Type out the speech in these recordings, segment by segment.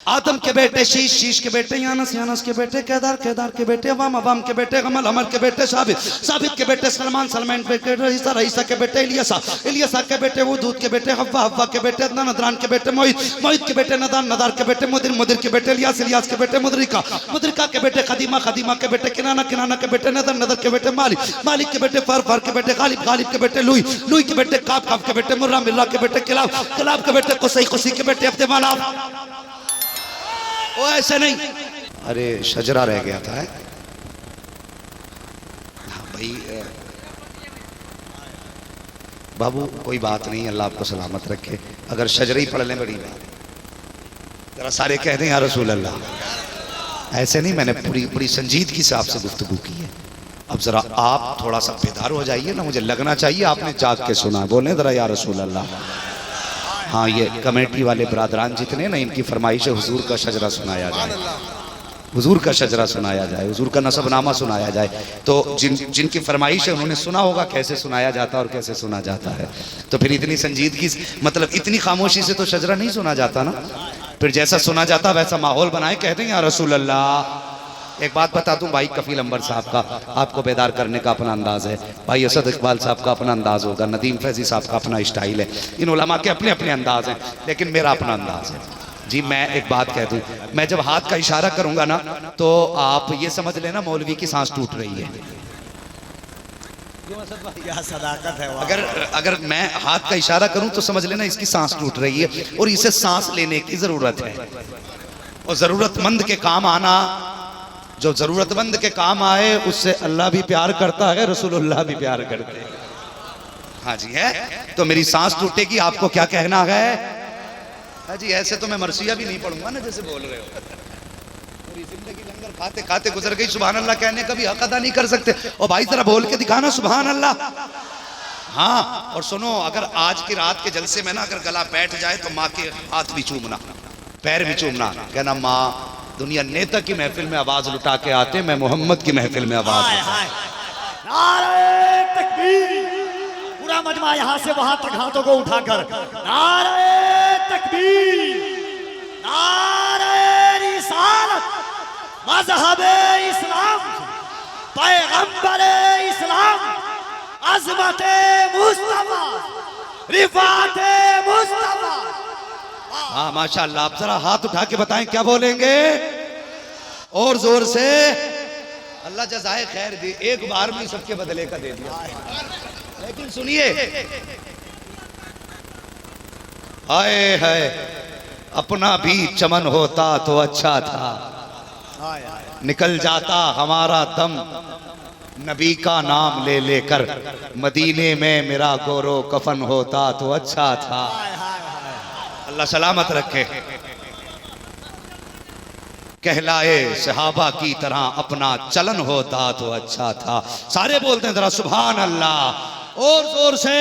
आदम के बेटे शीश, शीश के बेटे यानस, यानस के बेटे केदार, केदार के बेटे अवाम, अवाम के बेटे अमल, अमल के बेटे साबित, साबित के बेटे सलमान, सलमान के बेटे रईसा, रईसा के बेटे इलियासा, इलियासा के बेटे वदूद के बेटे हव्वा, हव्वा के बेटे अदनान, अदनान के बेटे मोहित, मोहित के बेटे नदान, नदार के बेटे मुदिर, मुदिर के बेटे इलियास, इलियास के बेटे मुदरिका, मुदरिका के बेटे खदीमा, खदीमा के बेटे किनाना, किनाना के बेटे नदर, नदर के बेटे मालिक, मालिक के बेटे फर, फर के बेटे गालिब, गालिब के बेटे लुई, लुई के बेटे काब, काब के बेटे मुर्रा, मिर्रा के बेटे किलाब, किलाब के बेटे कुसई, कुसई के बेटे अब्दे मालाब। वो ऐसे नहीं, अरे शजरा रह गया था। हाँ भाई बाबू कोई बात नहीं, अल्लाह आपको सलामत रखे। अगर शजरा ही पढ़ लें बड़ी बात, जरा सारे कह दें या रसूल अल्लाह। ऐसे नहीं, मैंने पूरी पूरी संजीदगी से आपसे गुफ्तगू की है। अब जरा आप थोड़ा सा बेदार हो जाइए ना, मुझे लगना चाहिए आपने जाग के सुना। बोले जरा या रसूल अल्लाह। हाँ, ये कमेटी वाले बरादरान जितने ना, इनकी फरमाइश है हुजूर का शजरा सुनाया जाए, हुजूर का शजरा सुनाया जाए, हुजूर का नसबनामा सुनाया जाए। तो जिनकी फरमाइश है उन्होंने सुना होगा कैसे सुनाया जाता है और कैसे सुना जाता है। तो फिर इतनी संजीदगी, मतलब इतनी खामोशी से तो शजरा नहीं सुना जाता ना। फिर जैसा सुना जाता वैसा माहौल बनाए, कहते हैं या रसूल अल्लाह। एक बात बता दूं, भाई कफील अंबर साहब का आपको बेदार करने का अपना अंदाज है, भाई असद इकबाल साहब का अपना अंदाज होगा, नदीम फैजी साहब का अपना स्टाइल है, इन उलमा के अपने अपने अंदाज हैं, लेकिन मेरा अपना अंदाज है जी। मैं एक बात कह दूं, मैं जब हाथ का इशारा करूंगा ना तो आप ये समझ लेना मौलवी की सांस टूट रही है। क्या सदाकत है। अगर अगर मैं हाथ का इशारा करूं तो समझ लेना इसकी सांस टूट रही है, और इसे सांस लेने की जरूरत है। और जरूरतमंद के काम आना, जो जरूरतमंद के काम आए उससे अल्लाह भी प्यार करता है, रसूलुल्लाह भी प्यार करते हैं। हाँ जी है, तो मेरी सांस टूटेगी, आपको क्या कहना है? हाँ जी, ऐसे तो मैं मरसिया भी नहीं पढ़ूंगा ना जैसे बोल रहे हो। पूरी जिंदगी लंगर खाते खाते गुजर गई, सुभान अल्लाह कहने का भी हक अदा नहीं कर सकते। और भाई जरा बोल के दिखाना सुभान अल्लाह। हाँ, और सुनो, अगर आज की रात के जलसे में ना अगर गला बैठ जाए तो माँ के हाथ भी चूमना, पैर भी चूमना, कहना माँ दुनिया नेता की महफिल में आवाज लुटा के आते, मैं मोहम्मद की महफिल में आवाज। नारे तकबीर, पूरा मजमा यहाँ से वहां तक हाथों को उठाकर नारे तकबीर, नारे रिसालत, मज़हबे इस्लाम, पैगंबरे इस्लाम, अज़मते मुस्तफा, रिफाते मुस्तफा। हाँ माशाअल्लाह, आप जरा हाथ उठा के बताएं क्या बोलेंगे और जोर से। अल्लाह जज़ाए खैर दे, एक बार में सबके बदले का दे दिया। लेकिन सुनिए, हाय हाय, अपना भी चमन होता तो अच्छा था, निकल जाता हमारा दम नबी का नाम ले लेकर, मदीने में मेरा गोरो कफन होता तो अच्छा था। अल्लाह सलामत रखे। कहलाए सहाबा की तरह अपना चलन होता तो अच्छा था। सारे बोलते हैं जरा सुभान अल्लाह और जोर से।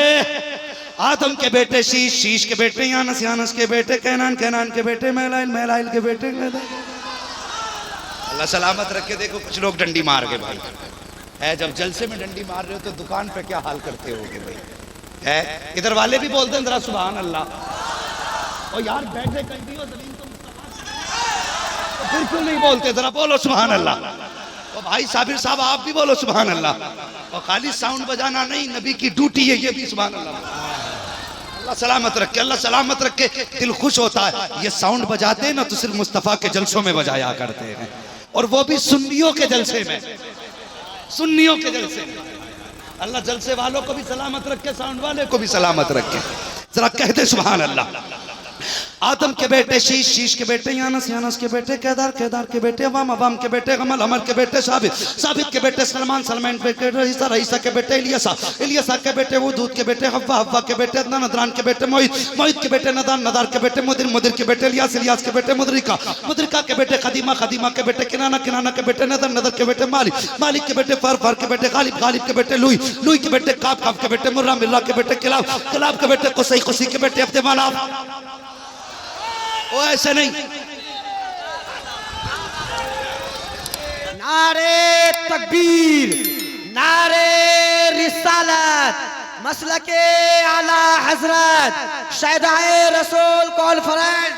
आदम के बेटे शीश, शीश के बेटे यानस, यानस के बेटे कैनान, कैनान के बेटे मैलाइल, मैलाइल के बेटे। अल्लाह सलामत रखे। देखो कुछ लोग डंडी मार गए भाई है, जब जलसे में डंडी मार रहे हो तो दुकान पे क्या हाल करते होगे भाई है। इधर वाले भी बोलते हैं जरा सुभान अल्लाह। और यार बैठे कहीं हो जमीन तो बिल्कुल नहीं बोलते, जरा बोलो सुभान अल्लाह। और भाई साबिर साहब आप भी बोलो सुभान अल्लाह। और खाली साउंड बजाना नहीं, नबी की ड्यूटी है ये भी सुभान अल्लाह। अल्लाह सलामत रखे, अल्लाह सलामत रखे। दिल खुश होता है, ये साउंड बजाते हैं ना तो सिर्फ मुस्तफ़ा के जलसों में बजाया करते हैं, और वो भी सुन्नियों के जलसे में, सुन्नियों के जलसे में। अल्लाह जलसे वालों को भी सलामत रखे, साउंड वाले को भी सलामत रखे। जरा कहते सुभान अल्लाह। आदम के बेटे शीश, शीश के बेटे यानस, यानस के बेटे केदार, केदार के बेटे अवाम, अवाम के बेटे अमल, अमल के बेटे साबित, साबित के बेटे सलमान, सलमान के बेटे रईसा, रईसा के बेटे इलियासा, इलियासा के बेटे वदूद के बेटे हव्वा, हव्वा के बेटे अदनान, अदनान के बेटे मोहित, मोहित के बेटे नदान, नदार के बेटे मुदिर, मुदिर के बेटे इलियास, इलियास के बेटे मुदरिका, मुदरिका के बेटे खदीमा, खदीमा के बेटे किनाना, किनाना के बेटे नदर, नदर के बेटे मालिक, मालिक के बेटे फर, फर के बेटे गालिब, गालिब के बेटे लुई, लुई के बेटे काब, काब के बेटे मुर्रा, मिर्रा के बेटे किलाब, किलाब के बेटे कुसई, कुसई के बेटे अब्दे मालाब। वो ऐसे नहीं, नारे तकबीर, नारे रिसालत, मसलके आला हजरत, शहदाए रसूल कॉन्फ्रेंस।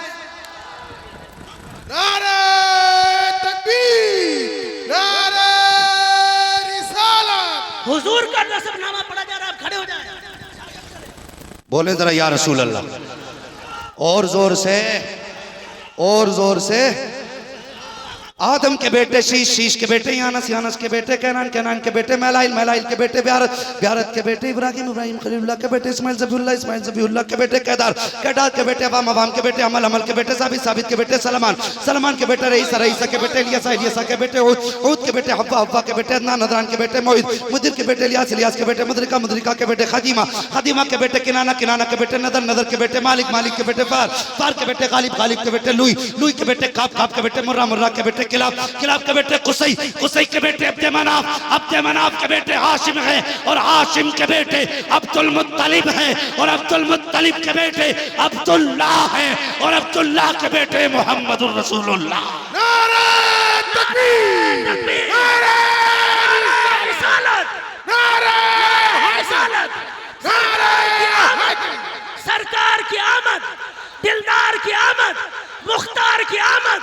हुजूर का नसबनामा पढ़ा जा रहा है, आप खड़े हो जाए। बोले जरा या रसूल अल्लाह, और जोर से, और जोर से। आदम के बेटे शीश, शीश के बेटे यानस, यानस के बेटे कैनान, कैनान के बेटे मैलाइल, मैलाइल के बेटे ब्यारत, ब्यारत के बेटे इब्राहिम, इब्राहिम खलीलुल्लाह के बेटे इस्माइल ज़बीहुल्लाह, इस्माइल ज़बीहुल्लाह के बेटे केदार, केदार के बेटे अवाम, अवाम के बेटे अमल, अमल के बेटे साबित, साबित के बेटे सलमान, सलमान के बेटे रईसा, रईसा के बेटे इलियासा, इलियासा के बेटे ऊद, ऊद के बेटे हव्वा, हव्वा के बेटे अदनान, अदनान के बेटे मोहिद, मुदिर के बेटे इलियास, इलियास के बेटे मुदरिका, मुदरिका के बेटे खदीमा, खदीमा के बेटे किनाना, किनाना के बेटे नदर, नदर के बेटे मालिक, मालिक के बेटे फार, फार के बेटे गालिब, गालिब के बेटे लुई, लुई के बेटे काब, काब के बेटे मुर्रा, मुर्रा के बेटे किलाब, किलाब के बेटे कुसई, कुसई के बेटे अब्दे मनाफ, अब्दे मनाफ के बेटे हाशिम है, और हाशिम के बेटे अब्दुल मुत्तलिब है, और अब्दुल मुत्तलिब के बेटे अब्दुल्लाह है, और अब्दुल्लाह के बेटे मोहम्मदुर रसूलुल्लाह। नारे तकबीर, नारे रिसालत, नारे रिसालत, नारे सरकार की आमद, दिलदार की आमद, मुख्तार की आमद,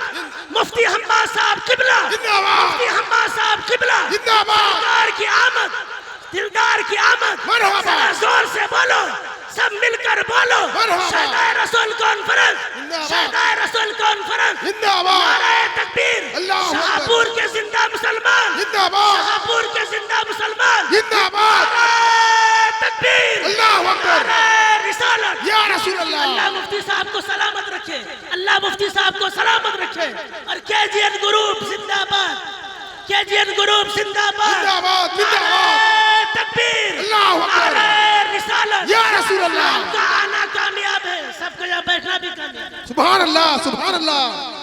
मुफ्ती हम्माद साहब किबला, जिंदाबाद, मुफ्ती हम्माद साहब किबला, जिंदाबाद, सरकार की आमद, दिलदार की आमद। मरहबा, जरा जोर से बोलो, सब मिलकर बोलो, मरहबा, शहदाए रसूल कॉन्फ्रेंस, जिंदाबाद, शहदाए रसूल कॉन्फ्रेंस, जिंदाबाद, नारे तकबीर, अल्लाहु अकबर, शाहपुर के जिंदा मुसलमान, जिंदाबाद, शाहपुर के जिंदा मुसलमान, जिंदाबाद, नारे तकबीर, अल्लाहु अकबर, नारे रिसालत। या रसूल अल्लाह। अल्लाह मुफ्ती साहब को सलामत रखे, अल्लाह मुफ्ती साहब को सलामत रखे। और केजीएन ग्रुप जिंदाबाद, केजीएन ग्रुप जिंदाबाद, जिंदाबाद, जिंदाबाद, नारे तकबीर, अल्लाहु अकबर, नारे रिसालत। या रसूल अल्लाह। आपका आना कामयाब है, सबको यहाँ बैठना भी कामयाब है। सुभान अल्लाह, सुभान अल्लाह।